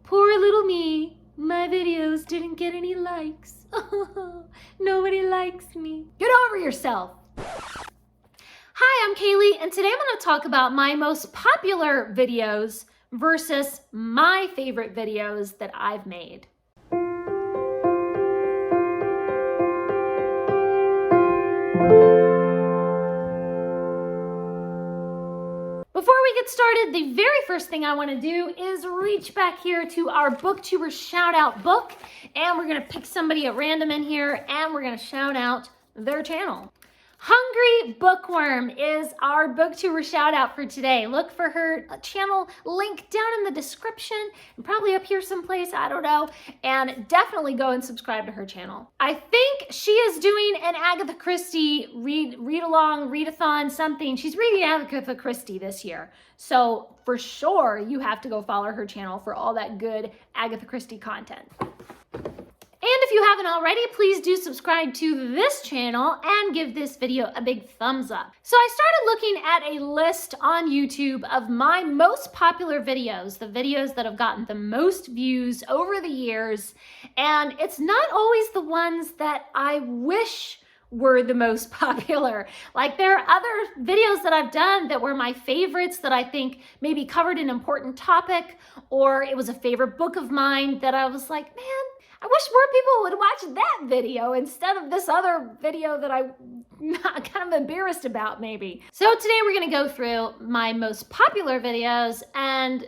Poor little me. My videos didn't get any likes. Nobody likes me. Get over yourself. Hi, I'm Kaylee, and today I'm going to talk about my most popular videos versus my favorite videos that I've made. Before we get started, the very first thing I want to do is reach back here to our Booktuber Shoutout book, and we're going to pick somebody at random in here, and we're going to shout out their channel. Hungry Bookworm is our Booktuber Shoutout for today. Look for her channel link down in the description, and probably up here someplace, I don't know, and definitely go and subscribe to her channel. I think she is doing an Agatha Christie read-along, readathon, something. She's reading Agatha Christie this year, so for sure you have to go follow her channel for all that good Agatha Christie content. And if you haven't already, please do subscribe to this channel and give this video a big thumbs up. So I started looking at a list on YouTube of my most popular videos, the videos that have gotten the most views over the years, and it's not always the ones that I wish were the most popular. Like, there are other videos that I've done that were my favorites that I think maybe covered an important topic, or it was a favorite book of mine that I was like, man, I wish more people would watch that video instead of this other video that I'm kind of embarrassed about maybe. So today we're gonna go through my most popular videos and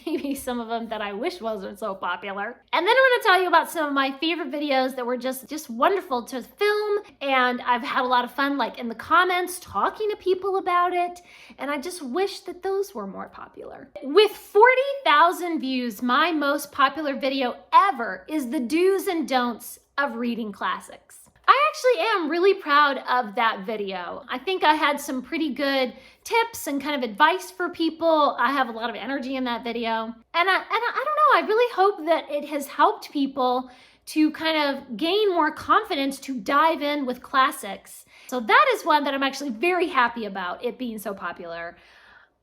maybe some of them that I wish wasn't so popular. And then I'm gonna tell you about some of my favorite videos that were just wonderful to film, and I've had a lot of fun like in the comments talking to people about it, and I just wish that those were more popular. With 40,000 views, my most popular video ever is the do's and don'ts of reading classics. I actually am really proud of that video. I think I had some pretty good tips and kind of advice for people. I have a lot of energy in that video. And I don't know, I really hope that it has helped people to kind of gain more confidence to dive in with classics. So that is one that I'm actually very happy about, it being so popular.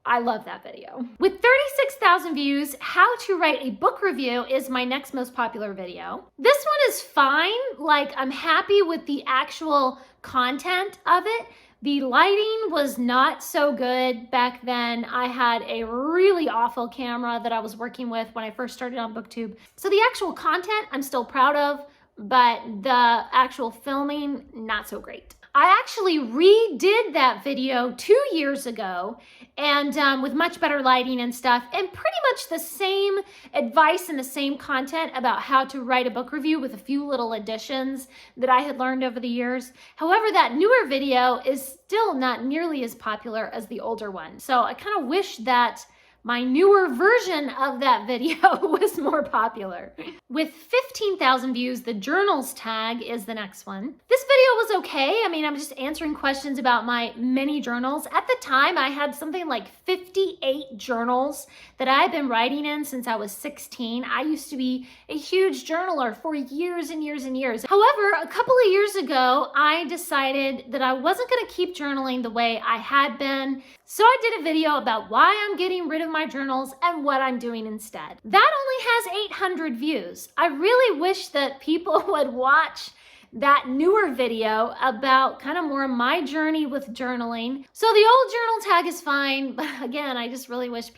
I love that video. With 36,000 views, how to write a book review is my next most popular video. This one is fine. Like, I'm happy with the actual content of it. The lighting was not so good back then. I had a really awful camera that I was working with when I first started on BookTube. So the actual content I'm still proud of, but the actual filming, not so great. I actually redid that video 2 years ago, and with much better lighting and stuff, and pretty much the same advice and the same content about how to write a book review with a few little additions that I had learned over the years. However, that newer video is still not nearly as popular as the older one. So I kind of wish that my newer version of that video was more popular. With 15,000 views, the journals tag is the next one. This video was okay. I mean, I'm just answering questions about my many journals. At the time, I had something like 58 journals that I've been writing in since I was 16. I used to be a huge journaler for years and years and years. However, a couple of years ago, I decided that I wasn't gonna keep journaling the way I had been. So I did a video about why I'm getting rid of my journals and what I'm doing instead. That only has 800 views. I really wish that people would watch that newer video about kind of more of my journey with journaling. So the old journal tag is fine, but again, I just really wish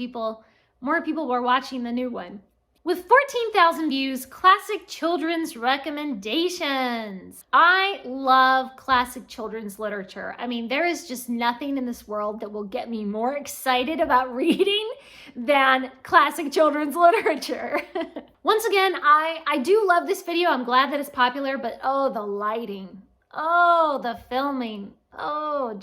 more people were watching the new one. With 14,000 views, classic children's recommendations. I love classic children's literature. I mean, there is just nothing in this world that will get me more excited about reading than classic children's literature. Once again, I do love this video. I'm glad that it's popular, but oh, the lighting, oh, the filming, oh,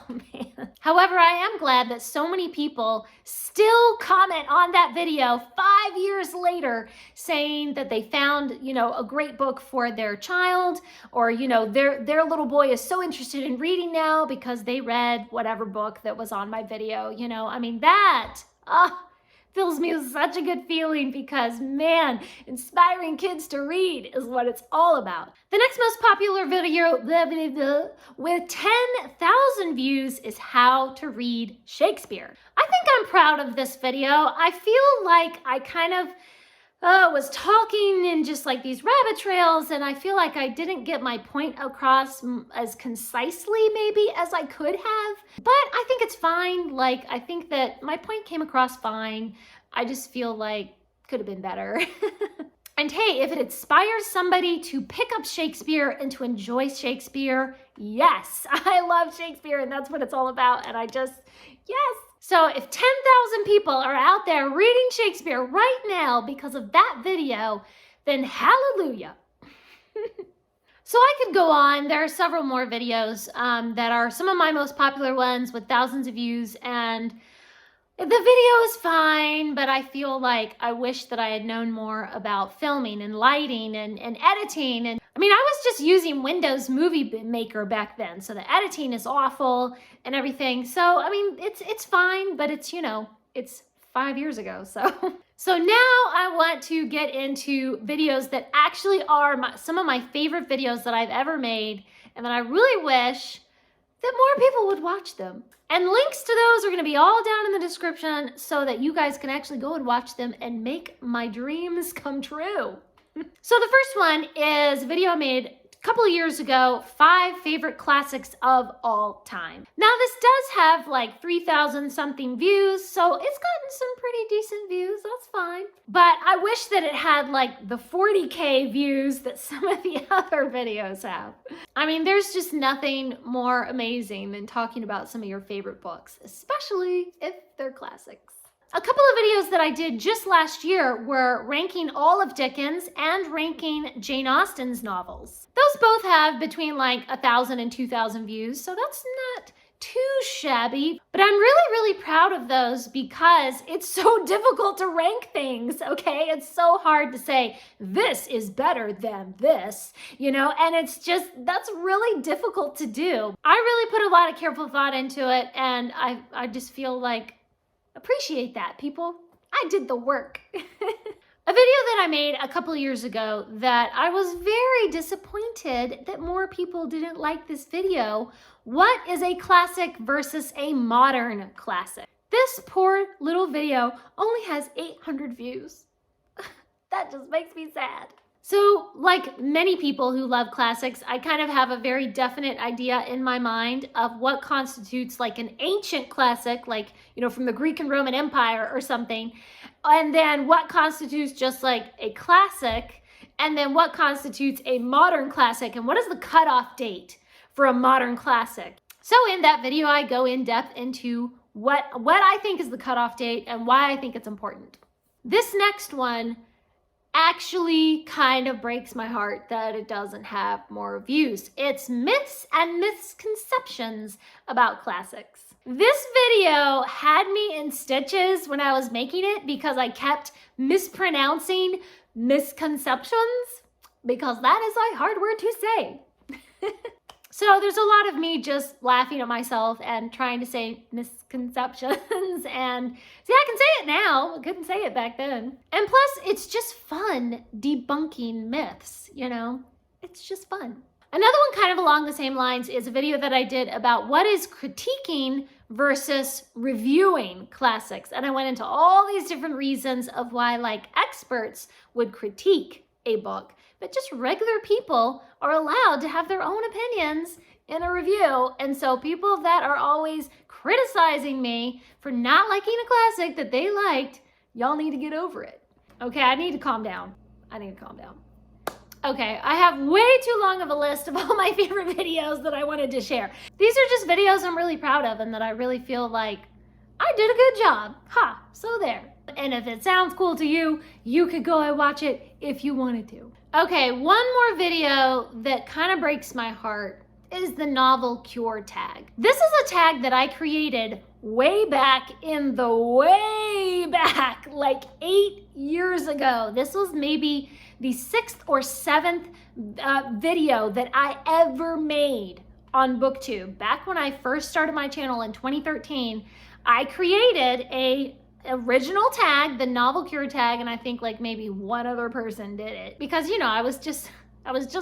man. However, I am glad that so many people still comment on that video 5 years later saying that they found, a great book for their child, or, their little boy is so interested in reading now because they read whatever book that was on my video. I mean, that Fills me with such a good feeling because, man, inspiring kids to read is what it's all about. The next most popular video with 10,000 views is how to read Shakespeare. I think I'm proud of this video. I feel like I kind of was talking in just like these rabbit trails, and I feel like I didn't get my point across as concisely maybe as I could have, but I think it's fine. Like, I think that my point came across fine. I just feel like could have been better. And hey, if it inspires somebody to pick up Shakespeare and to enjoy Shakespeare, yes, I love Shakespeare and that's what it's all about. And yes. So if 10,000 people are out there reading Shakespeare right now because of that video, then hallelujah. So I could go on. There are several more videos that are some of my most popular ones with thousands of views, and the video is fine, but I feel like I wish that I had known more about filming and lighting and editing. And I mean, I was just using Windows Movie Maker back then, so the editing is awful and everything. So, I mean, it's fine, but it's, you know, it's 5 years ago, so. So now I want to get into videos that actually are some of my favorite videos that I've ever made, and that I really wish that more people would watch them. And links to those are gonna be all down in the description so that you guys can actually go and watch them and make my dreams come true. So the first one is a video I made a couple of years ago, 5 favorite classics of all time. Now this does have like 3,000 something views, so it's gotten some pretty decent views, that's fine. But I wish that it had like the 40K views that some of the other videos have. I mean, there's just nothing more amazing than talking about some of your favorite books, especially if they're classics. A couple of videos that I did just last year were ranking all of Dickens and ranking Jane Austen's novels. Those both have between like 1,000 and 2,000 views, so that's not too shabby, but I'm really proud of those because it's so difficult to rank things, okay? It's so hard to say, this is better than this, you know, and it's just, that's really difficult to do. I really put a lot of careful thought into it, and I just feel like, appreciate that, people. I did the work. A video that I made a couple of years ago that I was very disappointed that more people didn't like this video. What is a classic versus a modern classic? This poor little video only has 800 views. That just makes me sad. So, like many people who love classics, I kind of have a very definite idea in my mind of what constitutes like an ancient classic, like, you know, from the Greek and Roman Empire or something, and then what constitutes just like a classic, and then what constitutes a modern classic, and what is the cutoff date for a modern classic. So in that video, I go in depth into what I think is the cutoff date and why I think it's important. This next one actually kind of breaks my heart that it doesn't have more views. It's myths and misconceptions about classics. This video had me in stitches when I was making it because I kept mispronouncing misconceptions, because that is a hard word to say. So there's a lot of me just laughing at myself and trying to say misconceptions, and see, I can say it now. I couldn't say it back then. And plus, it's just fun debunking myths, you know? It's just fun. Another one kind of along the same lines is a video that I did about what is critiquing versus reviewing classics. And I went into all these different reasons of why like experts would critique a book, but just regular people are allowed to have their own opinions in a review. And so people that are always criticizing me for not liking a classic that they liked, y'all need to get over it. Okay, I need to calm down. Okay, I have way too long of a list of all my favorite videos that I wanted to share. These are just videos I'm really proud of and that I really feel like I did a good job. Ha, so there. And if it sounds cool to you, you could go and watch it if you wanted to. Okay, one more video that kind of breaks my heart is the novel cure tag. This is a tag that I created way back like 8 years ago. This was maybe the 6th or 7th video that I ever made on Booktube. Back when I first started my channel in 2013, I created a original tag, the novel cure tag, and I think like maybe one other person did it. Because, you know, I was just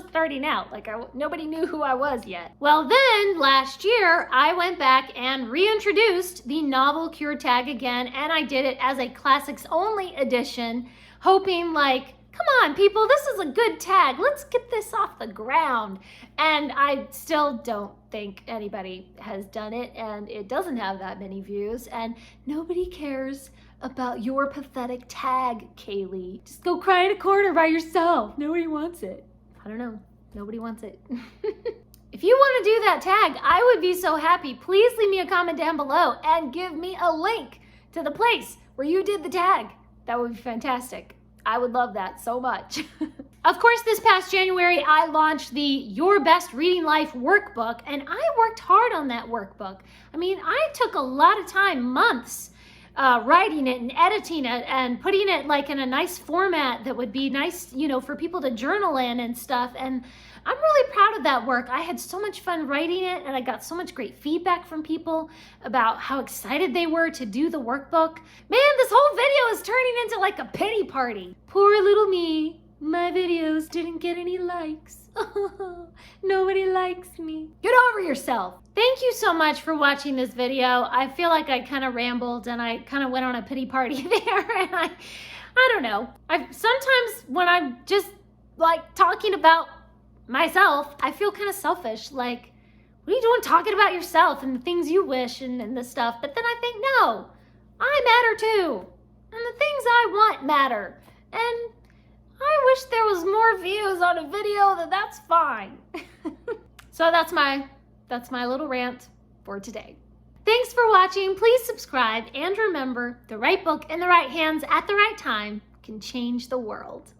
starting out. Like, nobody knew who I was yet. Well, then last year, I went back and reintroduced the novel cure tag again, and I did it as a classics only edition, hoping like, come on, people, this is a good tag. Let's get this off the ground. And I still don't think anybody has done it, and it doesn't have that many views, and nobody cares about your pathetic tag, Kaylee. Just go cry in a corner by yourself. Nobody wants it. I don't know. Nobody wants it. If you want to do that tag, I would be so happy. Please leave me a comment down below and give me a link to the place where you did the tag. That would be fantastic. I would love that so much. Of course, this past January, I launched the Your Best Reading Life workbook, and I worked hard on that workbook. I mean, I took a lot of time, months, writing it and editing it and putting it like in a nice format that would be nice, you know, for people to journal in and stuff. And I'm really proud of that work. I had so much fun writing it, and I got so much great feedback from people about how excited they were to do the workbook. Man, this whole video is turning into like a pity party. Poor little me. My videos didn't get any likes. Nobody likes me. Get over yourself. Thank you so much for watching this video. I feel like I kind of rambled and I kind of went on a pity party there, and I don't know. Sometimes when I'm just like talking about myself, I feel kind of selfish. Like, what are you doing talking about yourself and the things you wish and the stuff? But then I think, no, I matter too. And the things I want matter. And I wish there was more views on a video, that's fine. So that's my little rant for today. Thanks for watching. Please subscribe, and remember, the right book in the right hands at the right time can change the world.